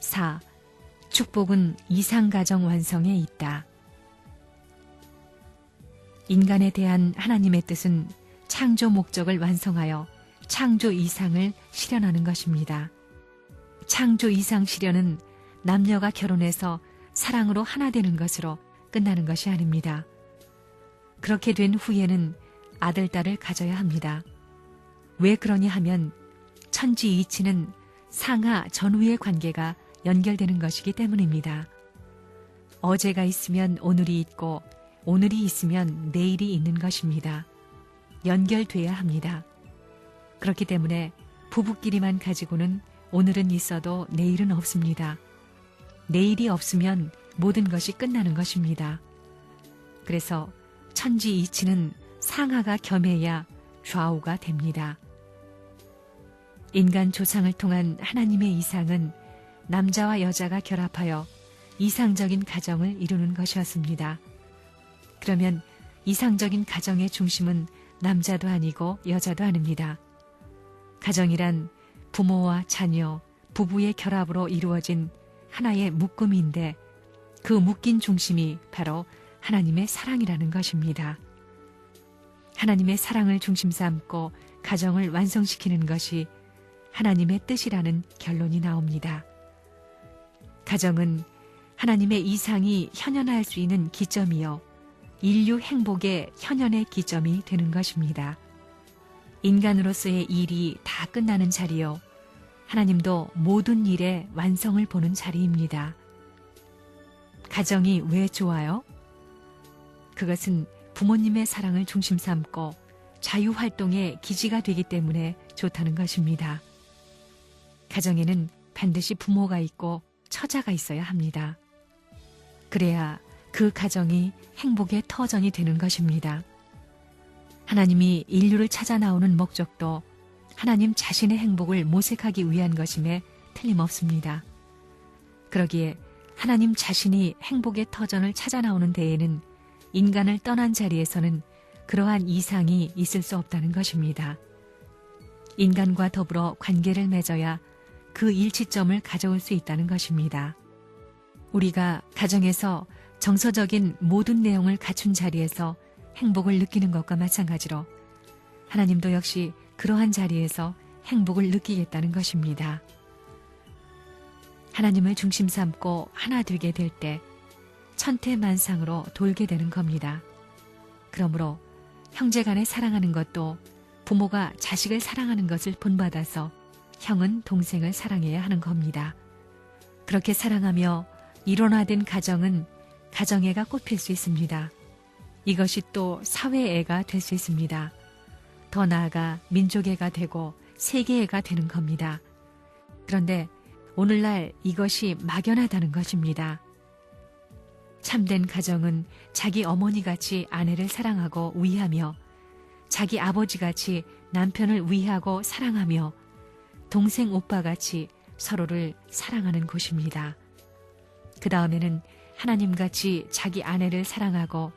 4. 축복은 이상가정 완성에 있다. 인간에 대한 하나님의 뜻은 창조 목적을 완성하여 창조 이상을 실현하는 것입니다. 창조 이상 실현은 남녀가 결혼해서 사랑으로 하나 되는 것으로 끝나는 것이 아닙니다. 그렇게 된 후에는 아들, 딸을 가져야 합니다. 왜 그러냐 하면 천지이치는 상하 전후의 관계가 연결되는 것이기 때문입니다. 어제가 있으면 오늘이 있고 오늘이 있으면 내일이 있는 것입니다. 연결돼야 합니다. 그렇기 때문에 부부끼리만 가지고는 오늘은 있어도 내일은 없습니다. 내일이 없으면 모든 것이 끝나는 것입니다. 그래서 천지이치는 상하가 겸해야 좌우가 됩니다. 인간 조상을 통한 하나님의 이상은 남자와 여자가 결합하여 이상적인 가정을 이루는 것이었습니다. 그러면 이상적인 가정의 중심은 남자도 아니고 여자도 아닙니다. 가정이란 부모와 자녀, 부부의 결합으로 이루어진 하나의 묶음인데 그 묶인 중심이 바로 하나님의 사랑이라는 것입니다. 하나님의 사랑을 중심 삼고 가정을 완성시키는 것이 하나님의 뜻이라는 결론이 나옵니다. 가정은 하나님의 이상이 현현할 수 있는 기점이요, 인류 행복의 현현의 기점이 되는 것입니다. 인간으로서의 일이 다 끝나는 자리요, 하나님도 모든 일의 완성을 보는 자리입니다. 가정이 왜 좋아요? 그것은 부모님의 사랑을 중심 삼고 자유활동의 기지가 되기 때문에 좋다는 것입니다. 가정에는 반드시 부모가 있고 처자가 있어야 합니다. 그래야 그 가정이 행복의 터전이 되는 것입니다. 하나님이 인류를 찾아 나오는 목적도 하나님 자신의 행복을 모색하기 위한 것임에 틀림없습니다. 그러기에 하나님 자신이 행복의 터전을 찾아 나오는 데에는 인간을 떠난 자리에서는 그러한 이상이 있을 수 없다는 것입니다. 인간과 더불어 관계를 맺어야 그 일치점을 가져올 수 있다는 것입니다. 우리가 가정에서 정서적인 모든 내용을 갖춘 자리에서 행복을 느끼는 것과 마찬가지로 하나님도 역시 그러한 자리에서 행복을 느끼겠다는 것입니다. 하나님을 중심 삼고 하나 되게 될 때 천태만상으로 돌게 되는 겁니다. 그러므로 형제간에 사랑하는 것도 부모가 자식을 사랑하는 것을 본받아서 형은 동생을 사랑해야 하는 겁니다. 그렇게 사랑하며 일원화된 가정은 가정애가 꽃필 수 있습니다. 이것이 또 사회애가 될 수 있습니다. 더 나아가 민족애가 되고 세계애가 되는 겁니다. 그런데 오늘날 이것이 막연하다는 것입니다. 참된 가정은 자기 어머니같이 아내를 사랑하고 위하며 자기 아버지같이 남편을 위하고 사랑하며 동생 오빠같이 서로를 사랑하는 곳입니다. 그 다음에는 하나님같이 자기 아내를 사랑하고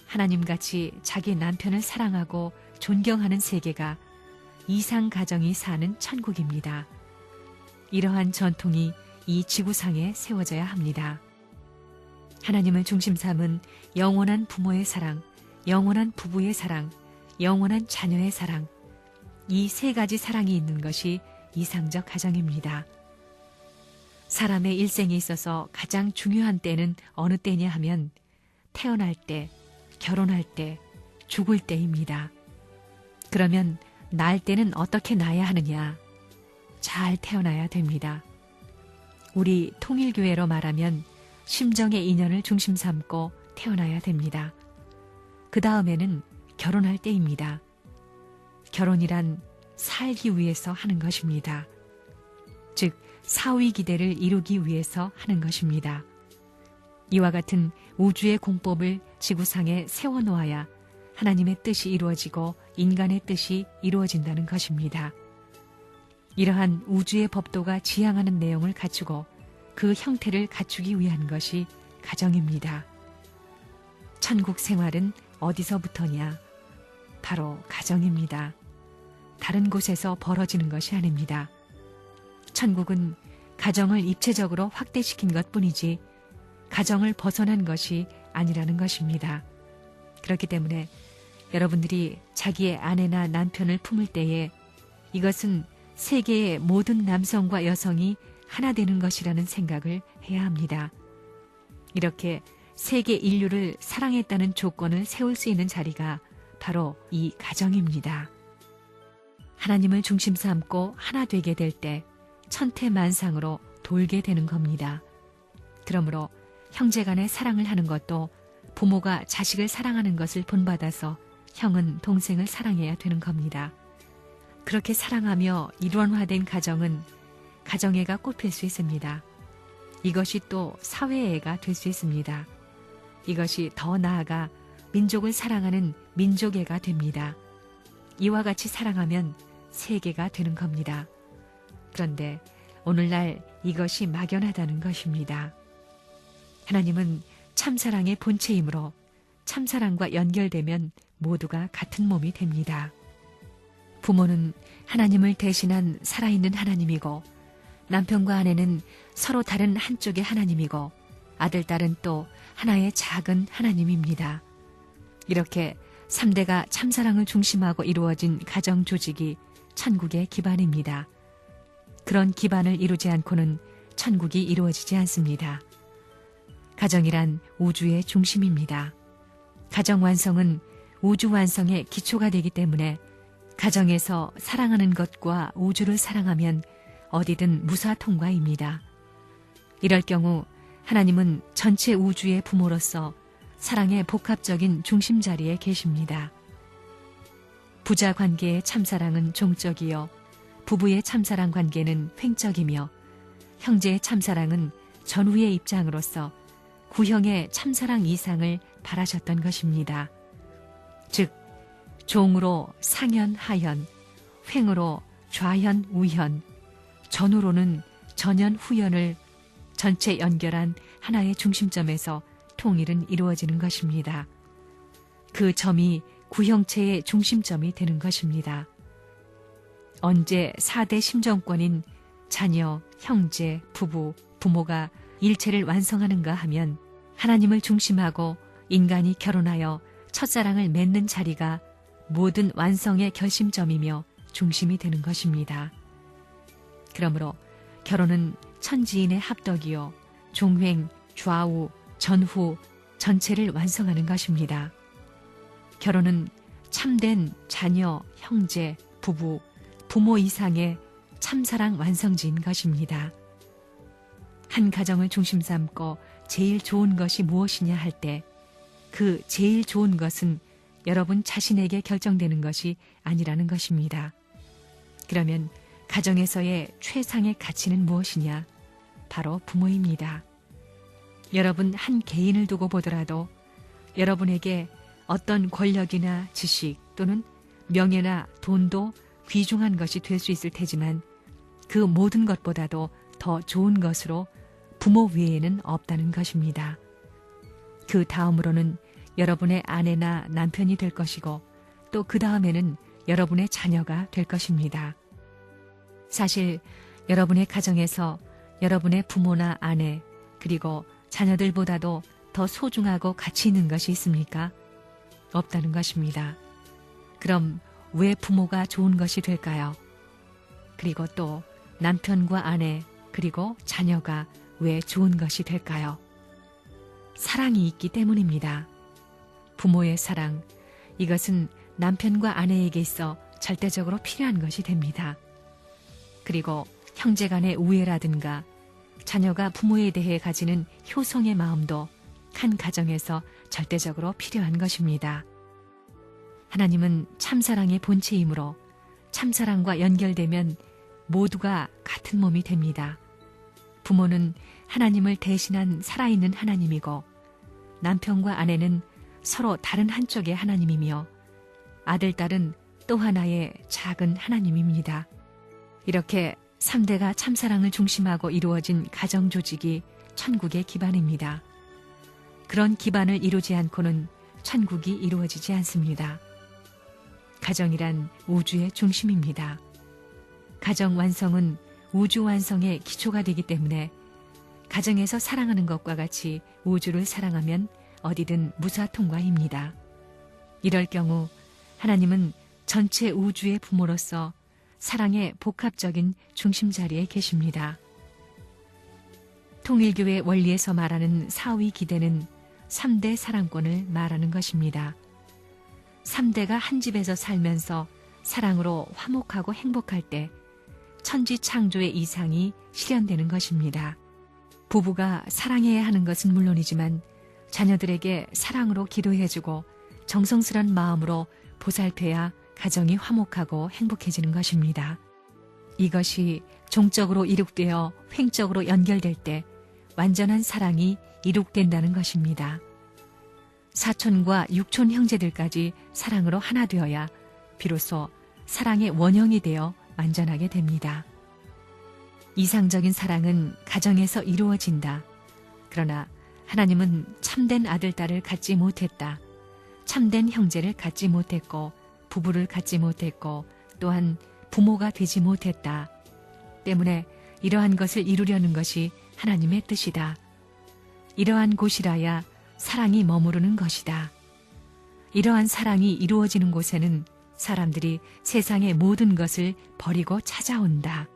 하나님같이 자기 남편을 사랑하고 존경하는 세계가 이상 가정이 사는 천국입니다. 이러한 전통이 이 지구상에 세워져야 합니다. 하나님을 중심 삼은 영원한 부모의 사랑, 영원한 부부의 사랑, 영원한 자녀의 사랑, 이 세 가지 사랑이 있는 것이 이상적 가정입니다. 사람의 일생에 있어서 가장 중요한 때는 어느 때냐 하면 태어날 때, 결혼할 때, 죽을 때입니다. 그러면 날 때는 어떻게 나야 하느냐? 잘 태어나야 됩니다. 우리 통일교회로 말하면 심정의 인연을 중심 삼고 태어나야 됩니다. 그 다음에는 결혼할 때입니다. 결혼이란 살기 위해서 하는 것입니다. 즉 사위기대를 이루기 위해서 하는 것입니다. 이와 같은 우주의 공법을 지구상에 세워놓아야 하나님의 뜻이 이루어지고 인간의 뜻이 이루어진다는 것입니다. 이러한 우주의 법도가 지향하는 내용을 갖추고 그 형태를 갖추기 위한 것이 가정입니다. 천국 생활은 어디서부터냐? 바로 가정입니다. 다른 곳에서 벌어지는 것이 아닙니다. 천국은 가정을 입체적으로 확대시킨 것뿐이지 가정을 벗어난 것이 아니라는 것입니다. 그렇기 때문에 여러분들이 자기의 아내나 남편을 품을 때에 이것은 세계의 모든 남성과 여성이 하나 되는 것이라는 생각을 해야 합니다. 이렇게 세계 인류를 사랑했다는 조건을 세울 수 있는 자리가 바로 이 가정입니다. 하나님을 중심 삼고 하나 되게 될 때 천태만상으로 돌게 되는 겁니다. 그러므로 형제간의 사랑을 하는 것도 부모가 자식을 사랑하는 것을 본받아서 형은 동생을 사랑해야 되는 겁니다. 그렇게 사랑하며 일원화된 가정은 가정애가 꽃필 수 있습니다. 이것이 또 사회애가 될 수 있습니다. 이것이 더 나아가 민족을 사랑하는 민족애가 됩니다. 이와 같이 사랑하면 세계가 되는 겁니다. 그런데 오늘날 이것이 막연하다는 것입니다. 하나님은 참사랑의 본체이므로 참사랑과 연결되면 모두가 같은 몸이 됩니다. 부모는 하나님을 대신한 살아있는 하나님이고 남편과 아내는 서로 다른 한쪽의 하나님이고 아들, 딸은 또 하나의 작은 하나님입니다. 이렇게 3대가 참사랑을 중심하고 이루어진 가정 조직이 천국의 기반입니다. 그런 기반을 이루지 않고는 천국이 이루어지지 않습니다. 가정이란 우주의 중심입니다. 가정 완성은 우주 완성의 기초가 되기 때문에 가정에서 사랑하는 것과 우주를 사랑하면 어디든 무사통과입니다. 이럴 경우 하나님은 전체 우주의 부모로서 사랑의 복합적인 중심 자리에 계십니다. 부자 관계의 참사랑은 종적이요 부부의 참사랑 관계는 횡적이며 형제의 참사랑은 전후의 입장으로서 구형의 참사랑 이상을 바라셨던 것입니다. 즉 종으로 상현 하현, 횡으로 좌현 우현, 전후로는 전현 후현을 전체 연결한 하나의 중심점에서 통일은 이루어지는 것입니다. 그 점이 구형체의 중심점이 되는 것입니다. 언제 4대 심정권인 자녀, 형제, 부부, 부모가 일체를 완성하는가 하면 하나님을 중심하고 인간이 결혼하여 첫사랑을 맺는 자리가 모든 완성의 결심점이며 중심이 되는 것입니다. 그러므로 결혼은 천지인의 합덕이요 종횡, 좌우, 전후 전체를 완성하는 것입니다. 결혼은 참된 자녀, 형제, 부부, 부모 이상의 참사랑 완성지인 것입니다. 한 가정을 중심 삼고 제일 좋은 것이 무엇이냐 할 때 그 제일 좋은 것은 여러분 자신에게 결정되는 것이 아니라는 것입니다. 그러면 가정에서의 최상의 가치는 무엇이냐? 바로 부모입니다. 여러분 한 개인을 두고 보더라도 여러분에게 어떤 권력이나 지식 또는 명예나 돈도 귀중한 것이 될 수 있을 테지만 그 모든 것보다도 더 좋은 것으로 부모 외에는 없다는 것입니다. 그 다음으로는 여러분의 아내나 남편이 될 것이고 또 그 다음에는 여러분의 자녀가 될 것입니다. 사실 여러분의 가정에서 여러분의 부모나 아내 그리고 자녀들보다도 더 소중하고 가치 있는 것이 있습니까? 없다는 것입니다. 그럼 왜 부모가 좋은 것이 될까요? 그리고 또 남편과 아내 그리고 자녀가 왜 좋은 것이 될까요? 사랑이 있기 때문입니다. 부모의 사랑, 이것은 남편과 아내에게 있어 절대적으로 필요한 것이 됩니다. 그리고 형제 간의 우애라든가 자녀가 부모에 대해 가지는 효성의 마음도 한 가정에서 절대적으로 필요한 것입니다. 하나님은 참사랑의 본체이므로 참사랑과 연결되면 모두가 같은 몸이 됩니다. 부모는 하나님을 대신한 살아있는 하나님이고 남편과 아내는 서로 다른 한쪽의 하나님이며 아들, 딸은 또 하나의 작은 하나님입니다. 이렇게 3대가 참사랑을 중심하고 이루어진 가정 조직이 천국의 기반입니다. 그런 기반을 이루지 않고는 천국이 이루어지지 않습니다. 가정이란 우주의 중심입니다. 가정 완성은 우주 완성의 기초가 되기 때문에 가정에서 사랑하는 것과 같이 우주를 사랑하면 어디든 무사통과입니다. 이럴 경우 하나님은 전체 우주의 부모로서 사랑의 복합적인 중심 자리에 계십니다. 통일교회 원리에서 말하는 사위 기대는 3대 사랑권을 말하는 것입니다. 3대가 한 집에서 살면서 사랑으로 화목하고 행복할 때 천지 창조의 이상이 실현되는 것입니다. 부부가 사랑해야 하는 것은 물론이지만 자녀들에게 사랑으로 기도해주고 정성스런 마음으로 보살펴야 가정이 화목하고 행복해지는 것입니다. 이것이 종적으로 이룩되어 횡적으로 연결될 때 완전한 사랑이 이룩된다는 것입니다. 사촌과 육촌 형제들까지 사랑으로 하나 되어야 비로소 사랑의 원형이 되어 완전하게 됩니다. 이상적인 사랑은 가정에서 이루어진다. 그러나 하나님은 참된 아들, 딸을 갖지 못했다. 참된 형제를 갖지 못했고 부부를 갖지 못했고 또한 부모가 되지 못했다. 때문에 이러한 것을 이루려는 것이 하나님의 뜻이다. 이러한 곳이라야 사랑이 머무르는 것이다. 이러한 사랑이 이루어지는 곳에는 사람들이 세상의 모든 것을 버리고 찾아온다.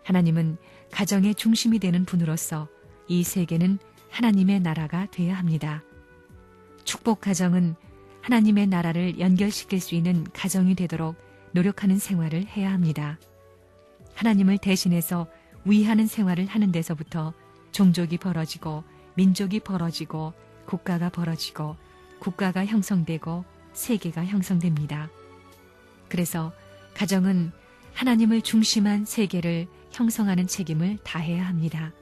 하나님은 가정의 중심이 되는 분으로서 이 세계는 하나님의 나라가 되어야 합니다. 축복 가정은 하나님의 나라를 연결시킬 수 있는 가정이 되도록 노력하는 생활을 해야 합니다. 하나님을 대신해서 위하는 생활을 하는 데서부터 종족이 벌어지고 민족이 벌어지고 국가가 벌어지고 국가가 형성되고 세계가 형성됩니다. 그래서 가정은 하나님을 중심한 세계를 형성하는 책임을 다해야 합니다.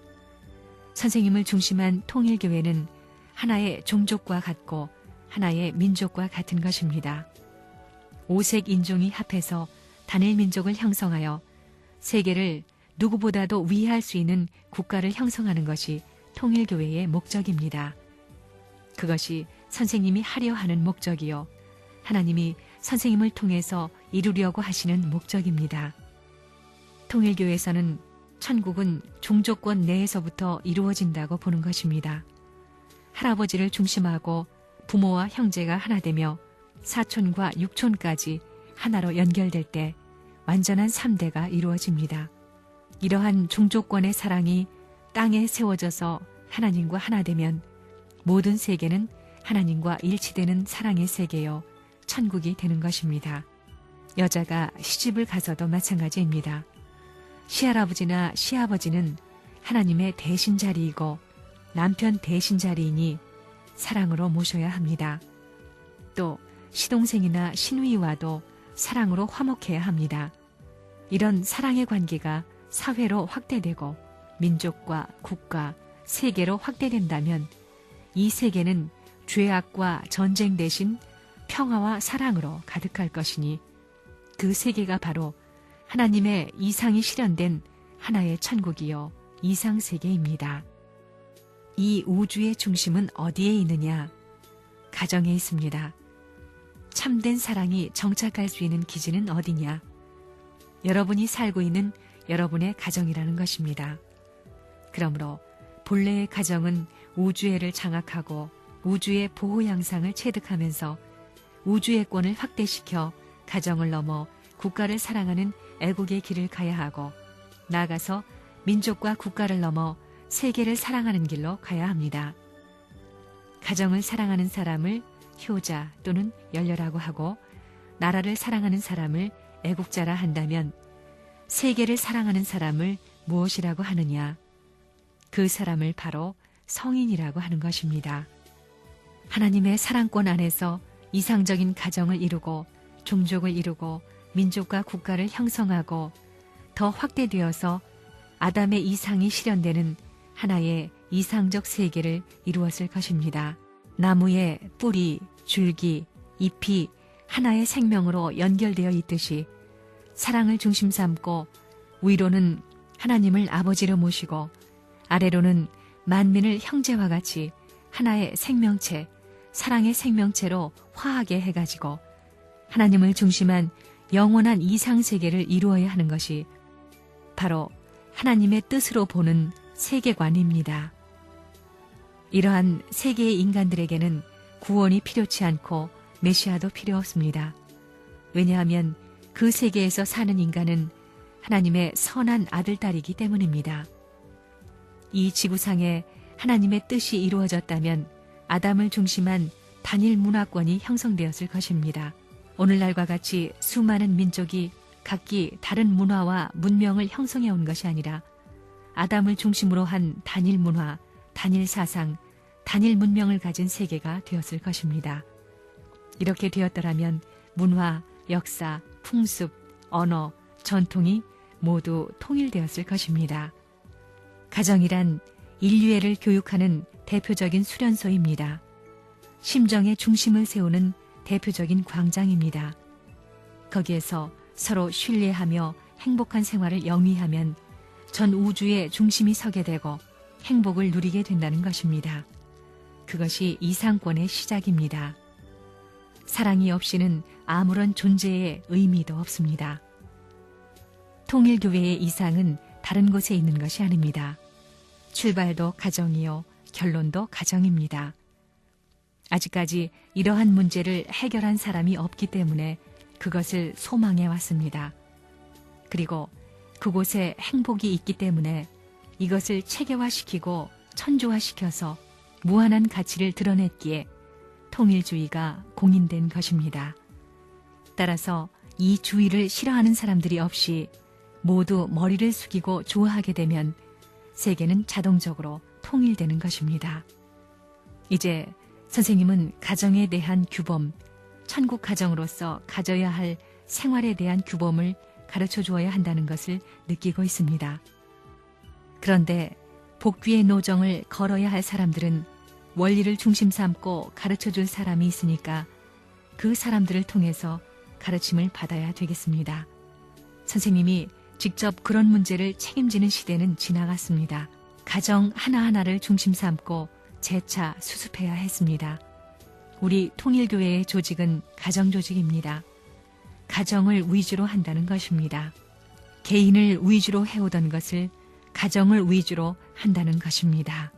선생님을 중심한 통일교회는 하나의 종족과 같고 하나의 민족과 같은 것입니다. 5색 인종이 합해서 단일 민족을 형성하여 세계를 누구보다도 위할 수 있는 국가를 형성하는 것이 통일교회의 목적입니다. 그것이 선생님이 하려 하는 목적이요. 하나님이 선생님을 통해서 이루려고 하시는 목적입니다. 통일교회에서는 천국은 종족권 내에서부터 이루어진다고 보는 것입니다. 할아버지를 중심하고 부모와 형제가 하나 되며 사촌과 육촌까지 하나로 연결될 때 완전한 3대가 이루어집니다. 이러한 종족권의 사랑이 땅에 세워져서 하나님과 하나 되면 모든 세계는 하나님과 일치되는 사랑의 세계요 천국이 되는 것입니다. 여자가 시집을 가서도 마찬가지입니다. 시할아버지나 시아버지는 하나님의 대신 자리이고 남편 대신 자리이니 사랑으로 모셔야 합니다. 또 시동생이나 시누이와도 사랑으로 화목해야 합니다. 이런 사랑의 관계가 사회로 확대되고 민족과 국가, 세계로 확대된다면 이 세계는 죄악과 전쟁 대신 평화와 사랑으로 가득할 것이니 그 세계가 바로 하나님의 이상이 실현된 하나의 천국이요 이상세계입니다. 이 우주의 중심은 어디에 있느냐? 가정에 있습니다. 참된 사랑이 정착할 수 있는 기지는 어디냐? 여러분이 살고 있는 여러분의 가정이라는 것입니다. 그러므로 본래의 가정은 우주애를 장악하고 우주의 보호 양상을 체득하면서 우주의 권을 확대시켜 가정을 넘어 국가를 사랑하는 애국의 길을 가야 하고 나아가서 민족과 국가를 넘어 세계를 사랑하는 길로 가야 합니다. 가정을 사랑하는 사람을 효자 또는 열렬하고 하고 나라를 사랑하는 사람을 애국자라 한다면 세계를 사랑하는 사람을 무엇이라고 하느냐? 그 사람을 바로 성인이라고 하는 것입니다. 하나님의 사랑권 안에서 이상적인 가정을 이루고 종족을 이루고 민족과 국가를 형성하고 더 확대되어서 아담의 이상이 실현되는 하나의 이상적 세계를 이루었을 것입니다. 나무의 뿌리, 줄기, 잎이 하나의 생명으로 연결되어 있듯이 사랑을 중심 삼고 위로는 하나님을 아버지로 모시고 아래로는 만민을 형제와 같이 하나의 생명체, 사랑의 생명체로 화하게 해가지고 하나님을 중심한 영원한 이상세계를 이루어야 하는 것이 바로 하나님의 뜻으로 보는 세계관입니다. 이러한 세계의 인간들에게는 구원이 필요치 않고 메시아도 필요 없습니다. 왜냐하면 그 세계에서 사는 인간은 하나님의 선한 아들딸이기 때문입니다. 이 지구상에 하나님의 뜻이 이루어졌다면 아담을 중심한 단일 문화권이 형성되었을 것입니다. 오늘날과 같이 수많은 민족이 각기 다른 문화와 문명을 형성해 온 것이 아니라 아담을 중심으로 한 단일 문화, 단일 사상, 단일 문명을 가진 세계가 되었을 것입니다. 이렇게 되었더라면 문화, 역사, 풍습, 언어, 전통이 모두 통일되었을 것입니다. 가정이란 인류애를 교육하는 대표적인 수련소입니다. 심정의 중심을 세우는 대표적인 광장입니다. 거기에서 서로 신뢰하며 행복한 생활을 영위하면 전 우주의 중심이 서게 되고 행복을 누리게 된다는 것입니다. 그것이 이상권의 시작입니다. 사랑이 없이는 아무런 존재의 의미도 없습니다. 통일교회의 이상은 다른 곳에 있는 것이 아닙니다. 출발도 가정이요, 결론도 가정입니다. 아직까지 이러한 문제를 해결한 사람이 없기 때문에 그것을 소망해 왔습니다. 그리고 그곳에 행복이 있기 때문에 이것을 체계화시키고 천조화시켜서 무한한 가치를 드러냈기에 통일주의가 공인된 것입니다. 따라서 이 주의를 싫어하는 사람들이 없이 모두 머리를 숙이고 좋아하게 되면 세계는 자동적으로 통일되는 것입니다. 이제 선생님은 가정에 대한 규범, 천국 가정으로서 가져야 할 생활에 대한 규범을 가르쳐 주어야 한다는 것을 느끼고 있습니다. 그런데 복귀의 노정을 걸어야 할 사람들은 원리를 중심 삼고 가르쳐 줄 사람이 있으니까 그 사람들을 통해서 가르침을 받아야 되겠습니다. 선생님이 직접 그런 문제를 책임지는 시대는 지나갔습니다. 가정 하나하나를 중심 삼고 재차 수습해야 했습니다. 우리 통일교회의 조직은 가정조직입니다. 가정을 위주로 한다는 것입니다. 개인을 위주로 해오던 것을 가정을 위주로 한다는 것입니다.